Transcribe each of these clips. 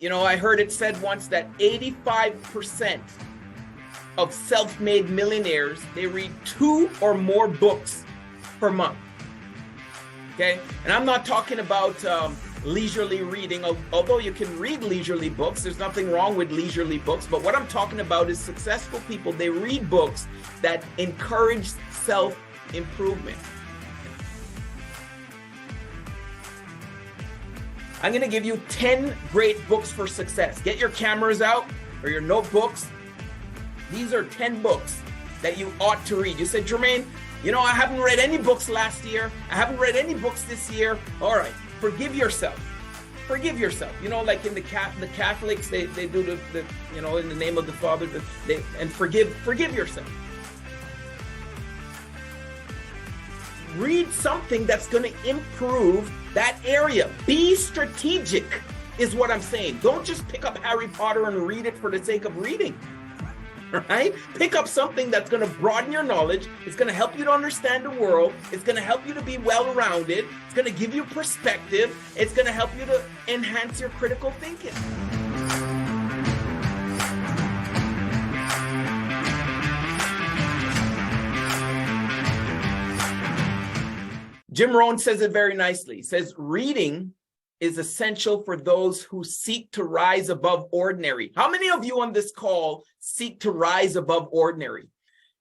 I heard it said once that 85% of self-made millionaires, they read 2 or more books per month. Okay, and I'm not talking about leisurely reading, although you can read leisurely books. There's nothing wrong with leisurely books, but what I'm talking about is successful people. They read books that encourage self-improvement. I'm going to give you 10 great books for success. Get your cameras out or your notebooks. These are 10 books that you ought to read. You said, Jermaine, I haven't read any books last year. I haven't read any books this year. All right, forgive yourself. Forgive yourself. Like in the Catholics, they do the in the name of the Father, and forgive yourself. Read something that's going to improve that area. Be strategic is what I'm saying. Don't just pick up Harry Potter and read it for the sake of reading. Right? Pick up something that's going to broaden your knowledge. It's going to help you to understand the world. It's going to help you to be well-rounded. It's going to give you perspective. It's going to help you to enhance your critical thinking. Jim Rohn says it very nicely. He says, reading is essential for those who seek to rise above ordinary. How many of you on this call seek to rise above ordinary?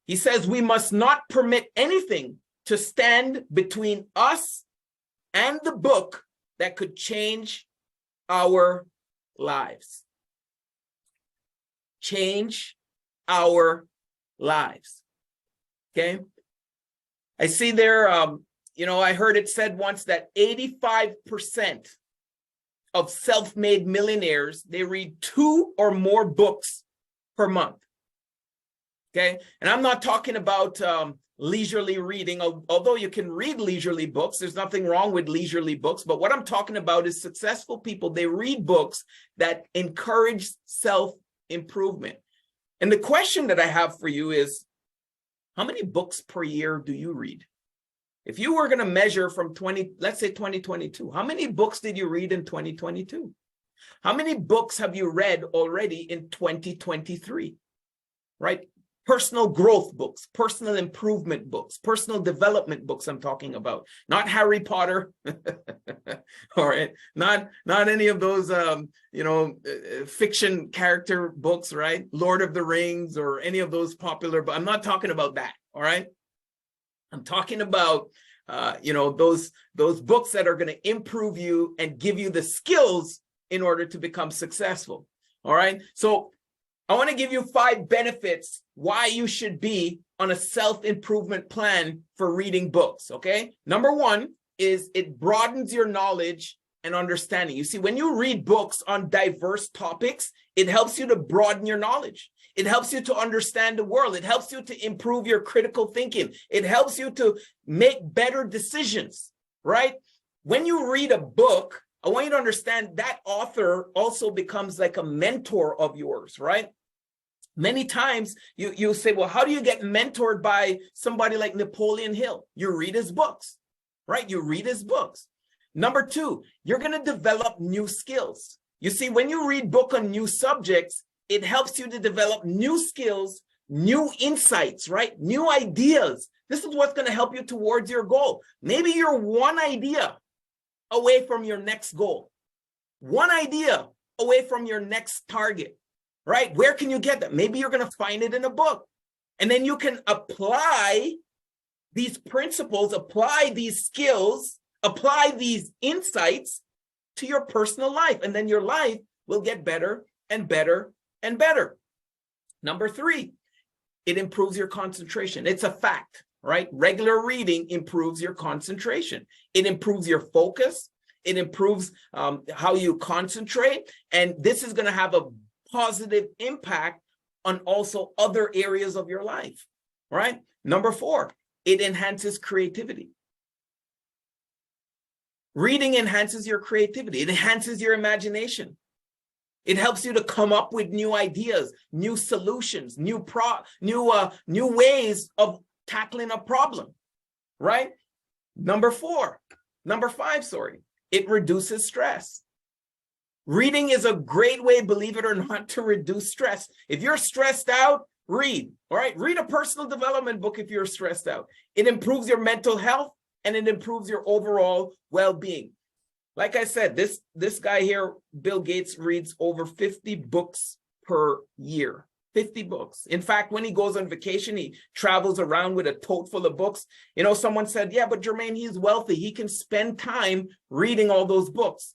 He says, we must not permit anything to stand between us and the book that could change our lives. Change our lives. Okay? I see there, I heard it said once that 85% of self-made millionaires, they read 2 or more books per month. Okay, and I'm not talking about leisurely reading, although you can read leisurely books. There's nothing wrong with leisurely books, but what I'm talking about is successful people. They read books that encourage self-improvement. And the question that I have for you is, how many books per year do you read? If you were going to measure from let's say 2022, how many books did you read in 2022? How many books have you read already in 2023? Right? Personal growth books, personal improvement books, personal development books I'm talking about, not Harry Potter. All right, not any of those fiction character books, right? Lord of the Rings or any of those popular, but I'm not talking about that. All right. I'm talking about, those books that are going to improve you and give you the skills in order to become successful. All right. So I want to give you 5 benefits why you should be on a self-improvement plan for reading books. Okay. Number 1 is it broadens your knowledge and understanding. You see, when you read books on diverse topics, it helps you to broaden your knowledge. It helps you to understand the world. It helps you to improve your critical thinking. It helps you to make better decisions, right? When you read a book, I want you to understand that author also becomes like a mentor of yours, right? Many times you say, well, how do you get mentored by somebody like Napoleon Hill? You read his books, right? You read his books. Number 2, you're going to develop new skills. You see, when you read book on new subjects, it helps you to develop new skills, new insights, right? New ideas. This is what's going to help you towards your goal. Maybe you're one idea away from your next goal, one idea away from your next target, right? Where can you get that? Maybe you're going to find it in a book. And then you can apply these principles, apply these skills, apply these insights to your personal life. And then your life will get better and better and better. Number 3, it improves your concentration. It's a fact, right? Regular reading improves your concentration. It improves your focus. It improves how you concentrate. And this is going to have a positive impact on also other areas of your life, right? Number 4, it enhances creativity. Reading enhances your creativity. It enhances your imagination. It helps you to come up with new ideas, new solutions, new ways of tackling a problem, right? Number 5, it reduces stress. Reading is a great way, believe it or not, to reduce stress. If you're stressed out, read, all right? Read a personal development book if you're stressed out. It improves your mental health and it improves your overall well-being. Like I said, this guy here, Bill Gates, reads over 50 books per year. 50 books. In fact, when he goes on vacation, he travels around with a tote full of books. You know, someone said, yeah, but Jermaine, he's wealthy. He can spend time reading all those books.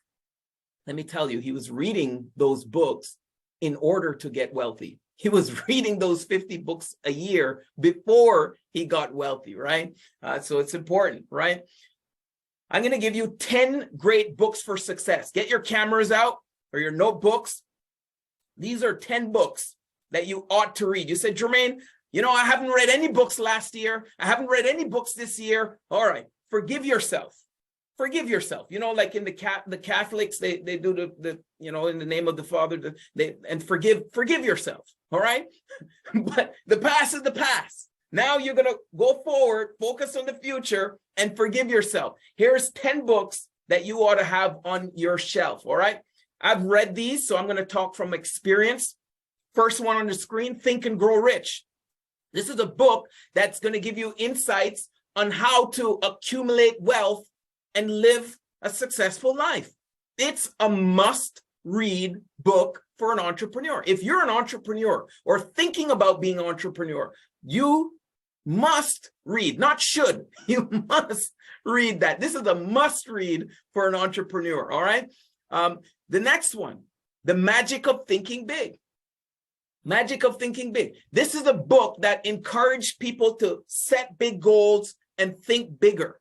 Let me tell you, he was reading those books in order to get wealthy. He was reading those 50 books a year before he got wealthy, right? So it's important, right? I'm going to give you 10 great books for success. Get your cameras out or your notebooks. These are 10 books that you ought to read. You said, Jermaine, you know, I haven't read any books last year. I haven't read any books this year. All right, forgive yourself. Forgive yourself. You know, like in the Catholics, they do the you know, in the name of the Father, and forgive yourself. All right, but the past is the past. Now you're gonna go forward, focus on the future, and forgive yourself. Here's 10 books that you ought to have on your shelf. All right, I've read these, so I'm going to talk from experience. First one on the screen, Think and Grow Rich. This is a book that's going to give you insights on how to accumulate wealth and live a successful life. It's a must-read book for an entrepreneur. If you're an entrepreneur or thinking about being an entrepreneur, you must read, not should, you must read that. This is a must-read for an entrepreneur, all right? The next one, The Magic of Thinking Big. Magic of Thinking Big. This is a book that encouraged people to set big goals and think bigger.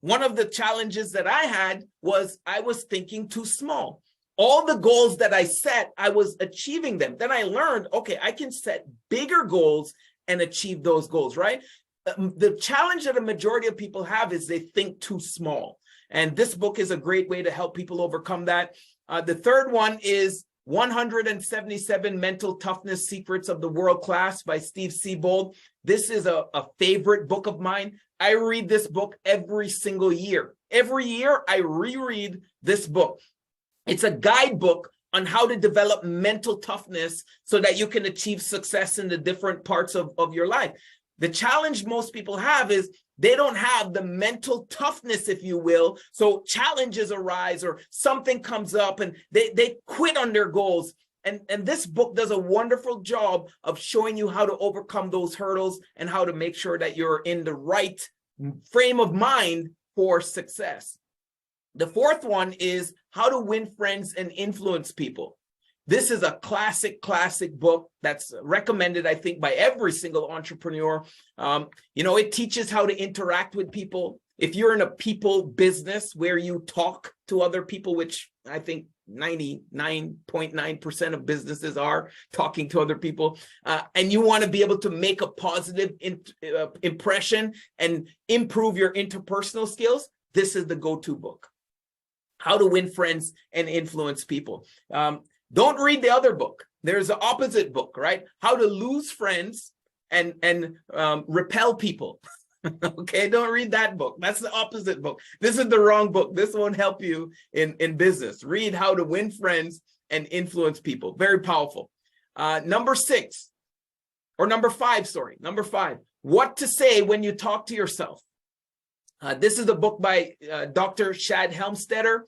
One of the challenges that I had was I was thinking too small. All the goals that I set, I was achieving them. Then I learned, okay, I can set bigger goals and achieve those goals, right? The challenge that a majority of people have is they think too small. And this book is a great way to help people overcome that. The third one is 177 Mental Toughness Secrets of the World Class by Steve Siebold. This is a favorite book of mine. I read this book every single year. Every year, I reread this book. It's a guidebook on how to develop mental toughness so that you can achieve success in the different parts of your life. The challenge most people have is they don't have the mental toughness, if you will. So challenges arise or something comes up and they quit on their goals. And this book does a wonderful job of showing you how to overcome those hurdles and how to make sure that you're in the right frame of mind for success. The fourth one is How to Win Friends and Influence People. This is a classic book that's recommended, I think, by every single entrepreneur. You know, it teaches how to interact with people. If you're in a people business where you talk to other people, which I think 99.9% of businesses are talking to other people, and you want to be able to make a positive impression and improve your interpersonal skills, this is the go-to book. How to Win Friends and Influence People. Don't read the other book. There's the opposite book, right? How to Lose Friends and Repel People. Okay, don't read that book. That's the opposite book. This is the wrong book. This won't help you in business. Read How to Win Friends and Influence People. Very powerful. Number five, What to Say When You Talk to Yourself. This is a book by Dr. Shad Helmstetter.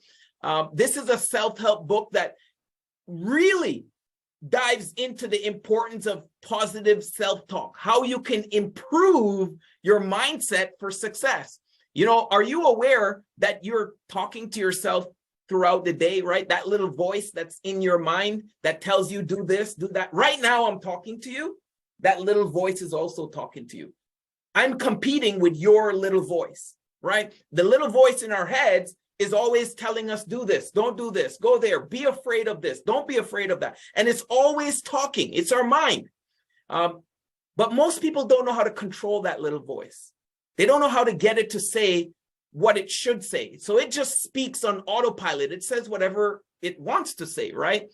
This is a self-help book that really dives into the importance of positive self-talk, how you can improve your mindset for success. You know, are you aware that you're talking to yourself throughout the day, right? That little voice that's in your mind that tells you do this, do that. Right now I'm talking to you. That little voice is also talking to you. I'm competing with your little voice, right? The little voice in our heads is always telling us, do this, don't do this, go there, be afraid of this, don't be afraid of that. And it's always talking. It's our mind. But most people don't know how to control that little voice. They don't know how to get it to say what it should say. So it just speaks on autopilot. It says whatever it wants to say, right?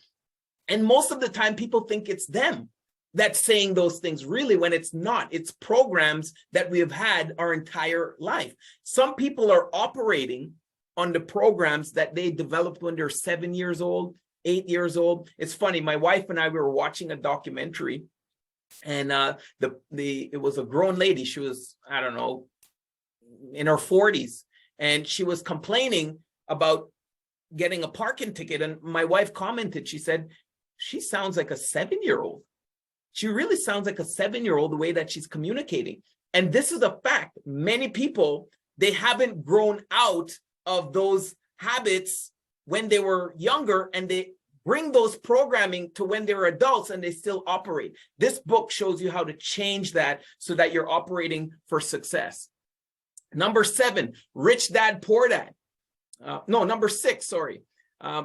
And most of the time people think it's them that's saying those things, really, when it's not. It's programs that we have had our entire life. Some people are operating on the programs that they developed when they're 7 years old, 8 years old. It's funny. My wife and I, we were watching a documentary, and it was a grown lady. She was, I don't know, in her 40s, and she was complaining about getting a parking ticket. And my wife commented, she said, she sounds like a 7-year-old. She really sounds like a 7-year-old, the way that she's communicating. And this is a fact. Many people, they haven't grown out of those habits when they were younger, and they bring those programming to when they're adults and they still operate. This book shows you how to change that so that you're operating for success. Number 7, Rich Dad, Poor Dad. Number 6, sorry. I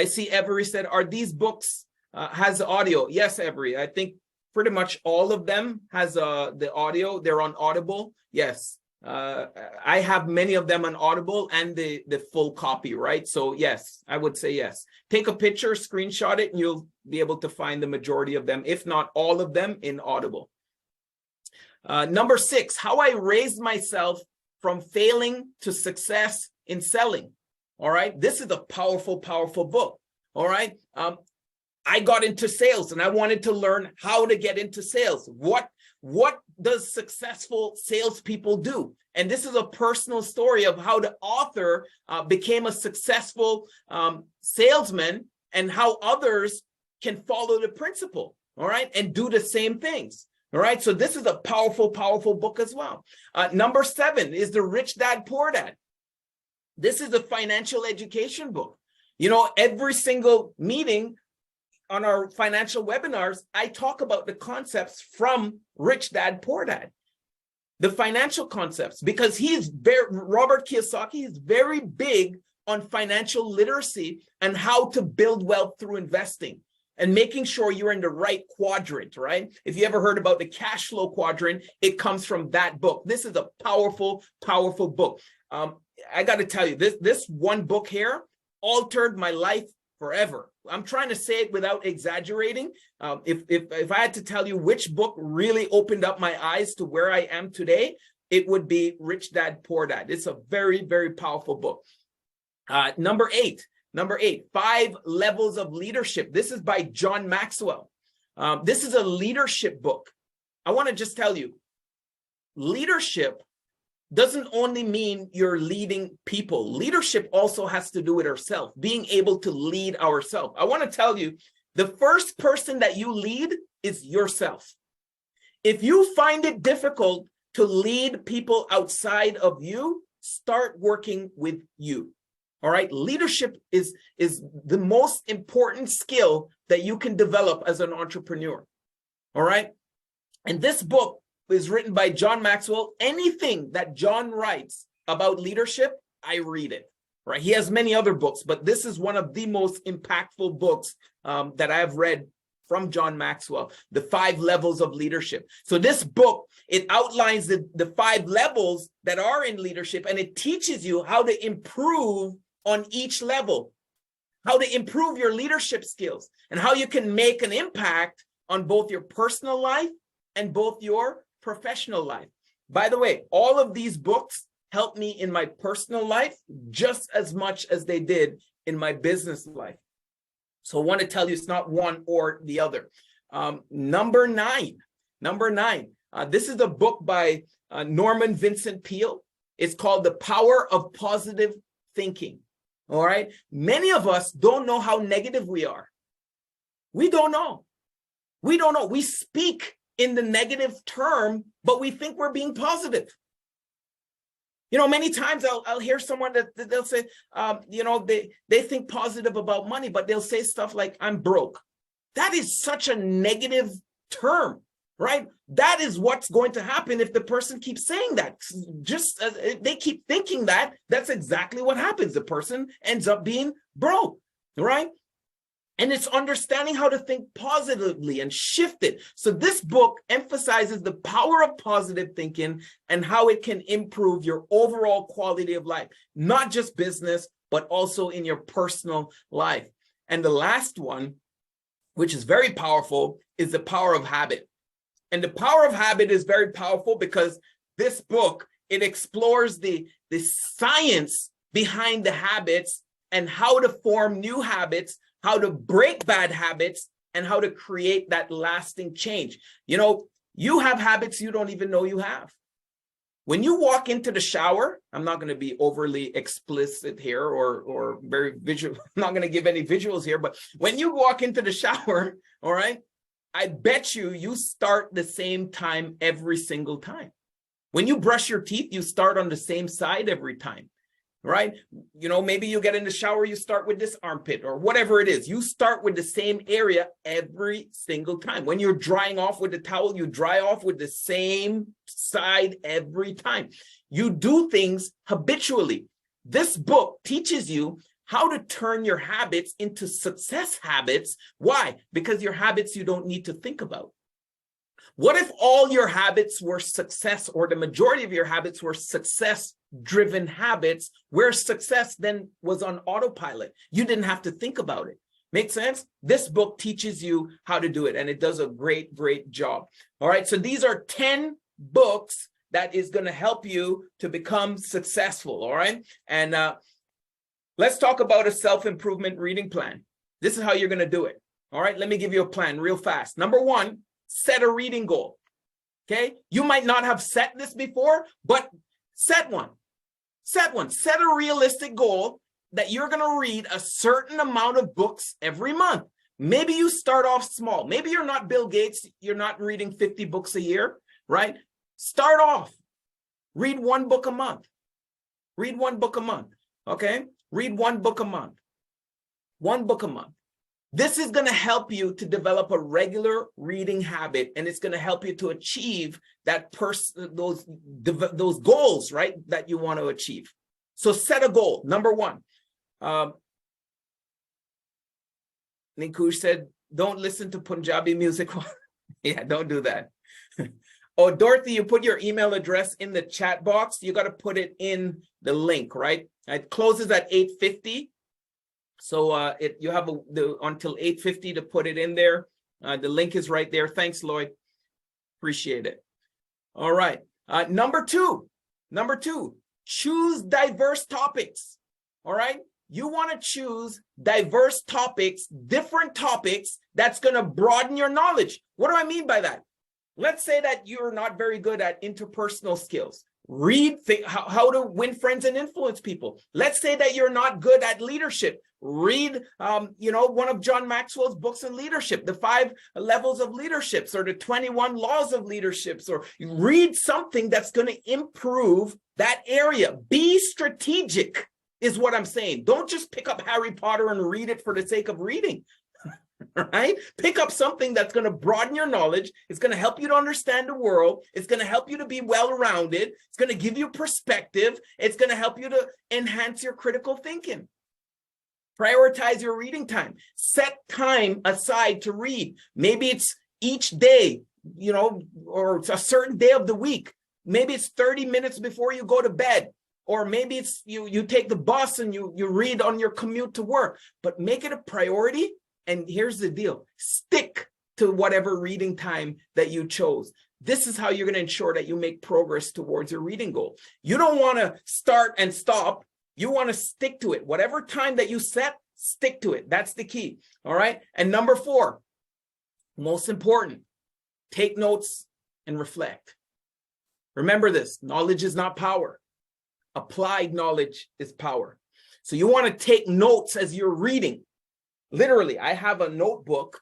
see Every said, are these books has audio? Yes, Every. I think pretty much all of them has the audio. They're on Audible. Yes. I have many of them on Audible and the full copy, right? So yes, I would say yes. Take a picture, screenshot it, and you'll be able to find the majority of them, if not all of them, in Audible. Number 6, How I Raised Myself from Failing to Success in Selling. All right. This is a powerful, powerful book. All right. I got into sales and I wanted to learn how to get into sales. What does successful salespeople do? And this is a personal story of how the author became a successful salesman, and how others can follow the principle, all right, and do the same things. All right. So this is a powerful, powerful book as well. Number 7 is The Rich Dad, Poor Dad. This is a financial education book. You know, every single meeting on our financial webinars, I talk about the concepts from Rich Dad, Poor Dad, the financial concepts, because Robert Kiyosaki is very big on financial literacy and how to build wealth through investing and making sure you're in the right quadrant, right? If you ever heard about the cash flow quadrant, it comes from that book. This is a powerful, powerful book. I got to tell you, this one book here altered my life forever. I'm trying to say it without exaggerating. If I had to tell you which book really opened up my eyes to where I am today, it would be Rich Dad, Poor Dad. It's a very, very powerful book. Number 8, 5 Levels of Leadership. This is by John Maxwell. This is a leadership book. I want to just tell you, leadership doesn't only mean you're leading people. Leadership also has to do with ourselves, being able to lead ourselves. I want to tell you, the first person that you lead is yourself. If you find it difficult to lead people outside of you, start working with you. All right. Leadership is the most important skill that you can develop as an entrepreneur. All right. And this book is written by John Maxwell. Anything that John writes about leadership, I read it, right? He has many other books, but this is one of the most impactful books that I have read from John Maxwell, The 5 Levels of Leadership. So this book, it outlines the 5 levels that are in leadership, and it teaches you how to improve on each level, how to improve your leadership skills, and how you can make an impact on both your personal life and both your professional life. By the way, all of these books helped me in my personal life just as much as they did in my business life. So I want to tell you, it's not one or the other. Number nine. This is a book by Norman Vincent Peale. It's called The Power of Positive Thinking. All right. Many of us don't know how negative we are. We don't know. We speak in the negative term, but we think we're being positive. You know, many times I'll hear someone that they'll say, they think positive about money, but they'll say stuff like, I'm broke. That is such a negative term, right? That is what's going to happen if the person keeps saying that. Just they keep thinking that, that's exactly what happens. The person ends up being broke, right? And it's understanding how to think positively and shift it. So this book emphasizes the power of positive thinking and how it can improve your overall quality of life, not just business, but also in your personal life. And the last one, which is very powerful, is The Power of Habit. And The Power of Habit is very powerful because this book, it explores the science behind the habits and how to form new habits, how to break bad habits, and how to create that lasting change. You know, you have habits you don't even know you have. When you walk into the shower, I'm not going to be overly explicit here or very visual. I'm not going to give any visuals here, but when you walk into the shower, all right, I bet you start the same time every single time. When you brush your teeth, you start on the same side every time, right? You know, maybe you get in the shower, you start with this armpit or whatever it is. You start with the same area every single time. When you're drying off with the towel, you dry off with the same side every time. You do things habitually. This book teaches you how to turn your habits into success habits. Why? Because your habits you don't need to think about. What if all your habits were success, or the majority of your habits were success-driven habits, where success then was on autopilot? You didn't have to think about it. Make sense? This book teaches you how to do it, and it does a great, great job. All right, so these are 10 books that is going to help you to become successful, all right? And let's talk about a self-improvement reading plan. This is how you're going to do it, all right? Let me give you a plan real fast. Number one, set a reading goal, okay? You might not have set this before, but set one. Set a realistic goal that you're going to read a certain amount of books every month. Maybe you start off small. Maybe you're not Bill Gates. You're not reading 50 books a year, right? Start off. Read one book a month. Read one book a month, okay? Read one book a month. One book a month. This is going to help you to develop a regular reading habit, and it's going to help you to achieve that those goals, right, that you want to achieve. So set a goal. Number one. Nikush said, don't listen to Punjabi music. Yeah, don't do that. Oh, Dorothy, you put your email address in the chat box. You got to put it in the link, right? It closes at 8:50. So you have until 8:50 to put it in there. The link is right there. Thanks, Lloyd. Appreciate it. All right. Number two, choose diverse topics. All right. You want to choose diverse topics, different topics that's going to broaden your knowledge. What do I mean by that? Let's say that you're not very good at interpersonal skills. Read how to win friends and influence people. Let's say that you're not good at leadership. Read, one of John Maxwell's books on leadership, the 5 levels of leaderships, or the 21 laws of leaderships, or read something that's going to improve that area. Be strategic is what I'm saying. Don't just pick up Harry Potter and read it for the sake of reading. Right? Pick up something that's going to broaden your knowledge. It's going to help you to understand the world. It's going to help you to be well-rounded. It's going to give you perspective. It's going to help you to enhance your critical thinking. Prioritize your reading time. Set time aside to read. Maybe it's each day, or a certain day of the week. Maybe it's 30 minutes before you go to bed. Or maybe it's you take the bus and you read on your commute to work. But make it a priority. And here's the deal. Stick to whatever reading time that you chose. This is how you're going to ensure that you make progress towards your reading goal. You don't want to start and stop. You want to stick to it. Whatever time that you set, stick to it. That's the key. All right. And number 4, most important, take notes and reflect. Remember this, knowledge is not power. Applied knowledge is power. So you want to take notes as you're reading. Literally, I have a notebook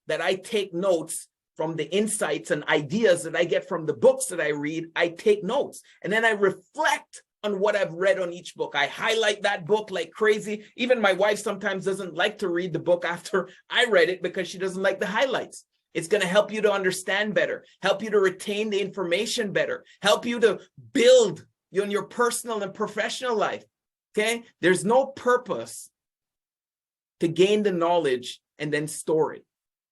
that I take notes from the insights and ideas that I get from the books that I read. I take notes, and then I reflect on what I've read on each book. I highlight that book like crazy. Even my wife sometimes doesn't like to read the book after I read it because she doesn't like the highlights. It's going to help you to understand better, help you to retain the information better, help you to build in your personal and professional life. Okay? There's no purpose to gain the knowledge and then store it.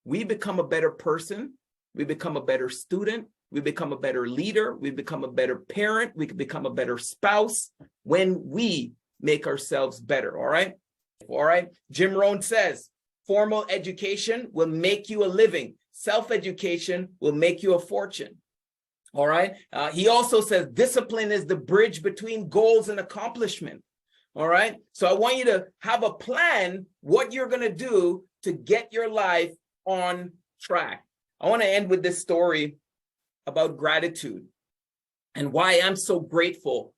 We become a better person. We become a better student. We become a better leader. We become a better parent. We can become a better spouse when we make ourselves better. All right. All right. Jim Rohn says, formal education will make you a living. Self-education will make you a fortune. All right. He also says discipline is the bridge between goals and accomplishment. All right. So I want you to have a plan what you're going to do to get your life on track. I want to end with this story about gratitude and why I'm so grateful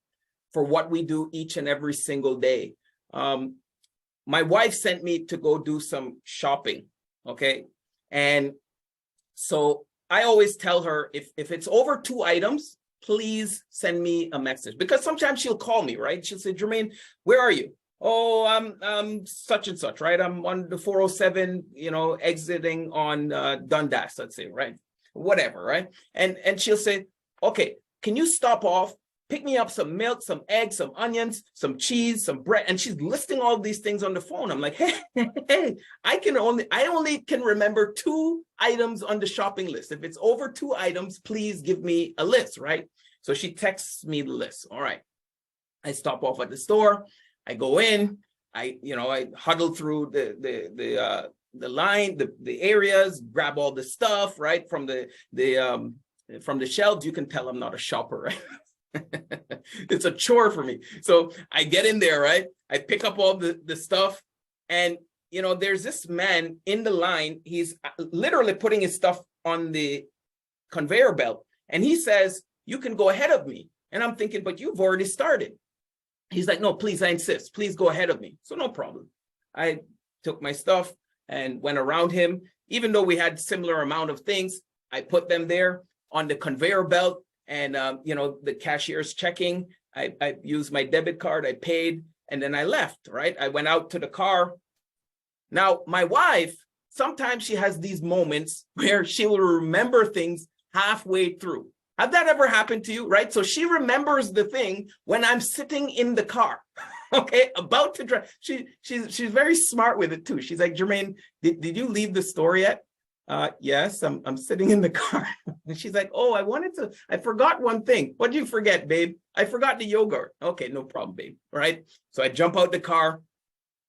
for what we do each and every single day. My wife sent me to go do some shopping. Okay. And so I always tell her, if it's over 2 items, please send me a message, because sometimes she'll call me, right? She'll say, Jermaine, where are you? Oh, I'm such and such, right? I'm on the 407, exiting on Dundas, let's say, right? Whatever, right? And she'll say, okay, can you stop off, pick me up some milk, some eggs, some onions, some cheese, some bread? And she's listing all these things on the phone. I'm like, hey, I only can remember 2 items on the shopping list. If it's over 2 items, please give me a list, right? So she texts me the list. All right. I stop off at the store. I go in. I huddle through the line, the areas, grab all the stuff, right, from the shelves. You can tell I'm not a shopper, right? It's a chore for me. So I get in there, right? I pick up all the stuff, and there's this man in the line. He's literally putting his stuff on the conveyor belt, and he says, you can go ahead of me. And I'm thinking, but you've already started. He's like, no, please, I insist. Please go ahead of me. So no problem. I took my stuff and went around him. Even though we had similar amount of things, I put them there on the conveyor belt. And, the cashier's checking. I used my debit card. I paid, and then I left, right? I went out to the car. Now, my wife, sometimes she has these moments where she will remember things halfway through. Have that ever happened to you, right? So she remembers the thing when I'm sitting in the car, okay, about to drive. She's very smart with it too. She's like, Jermaine, did you leave the store yet? Yes, I'm sitting in the car. And she's like, oh, I forgot one thing. What did you forget, babe? I forgot the yogurt. Okay, no problem, babe. All right. So I jump out the car,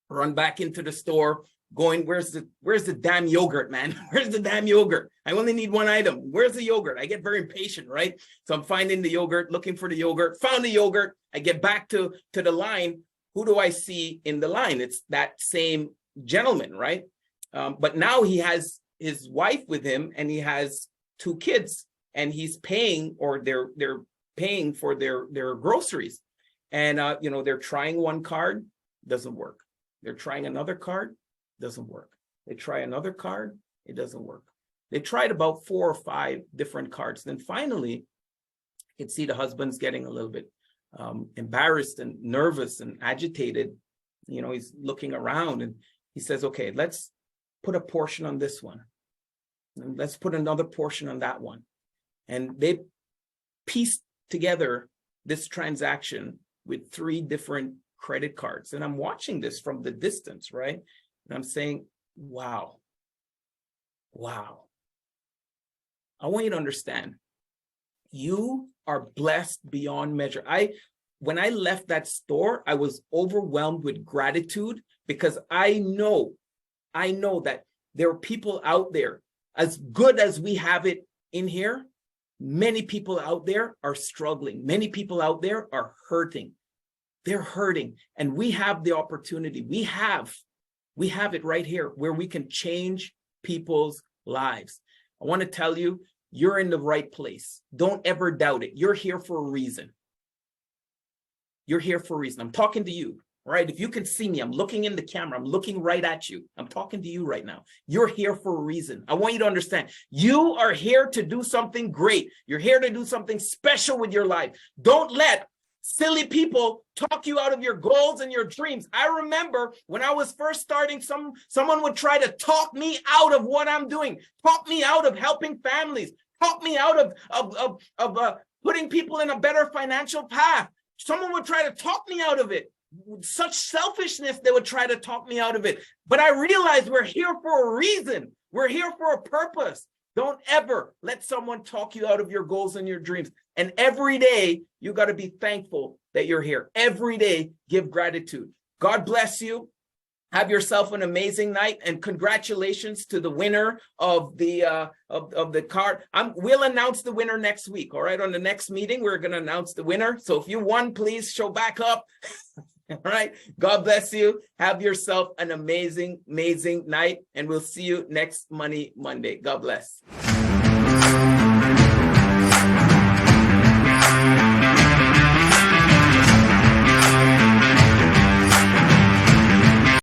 run back into the store, going, where's the damn yogurt, man? Where's the damn yogurt? I only need 1 item. Where's the yogurt? I get very impatient, right? So I'm finding the yogurt, looking for the yogurt, found the yogurt. I get back to the line. Who do I see in the line? It's that same gentleman, right? But now he has his wife with him, and he has 2 kids, and he's paying, or they're paying for their groceries. And they're trying one card, doesn't work. They're trying another card, doesn't work. They try another card, it doesn't work. They tried about 4 or 5 different cards. Then finally, you can see the husband's getting a little bit embarrassed and nervous and agitated. He's looking around, and he says, okay, let's put a portion on this one. And let's put another portion on that one. And they pieced together this transaction with 3 different credit cards. And I'm watching this from the distance, right? And I'm saying, wow. I want you to understand, you are blessed beyond measure. When I left that store, I was overwhelmed with gratitude, because I know that there are people out there, as good as we have it in here, many people out there are struggling. Many people out there are hurting. They're hurting. And we have the opportunity. We have it right here where we can change people's lives. I want to tell you, you're in the right place. Don't ever doubt it. You're here for a reason. You're here for a reason. I'm talking to you, right? If you can see me, I'm looking in the camera. I'm looking right at you. I'm talking to you right now. You're here for a reason. I want you to understand, you are here to do something great. You're here to do something special with your life. Don't let silly people talk you out of your goals and your dreams. I remember when I was first starting, someone would try to talk me out of what I'm doing, talk me out of helping families, talk me out of putting people in a better financial path. Someone would try to talk me out of it. Such selfishness, they would try to talk me out of it. But I realized we're here for a reason. We're here for a purpose. Don't ever let someone talk you out of your goals and your dreams. And every day, you got to be thankful that you're here. Every day, give gratitude. God bless you. Have yourself an amazing night, and congratulations to the winner of the card. We'll announce the winner next week. All right, on the next meeting, we're going to announce the winner. So if you won, please show back up. All right. God bless you. Have yourself an amazing, amazing night. And we'll see you next Money Monday. God bless.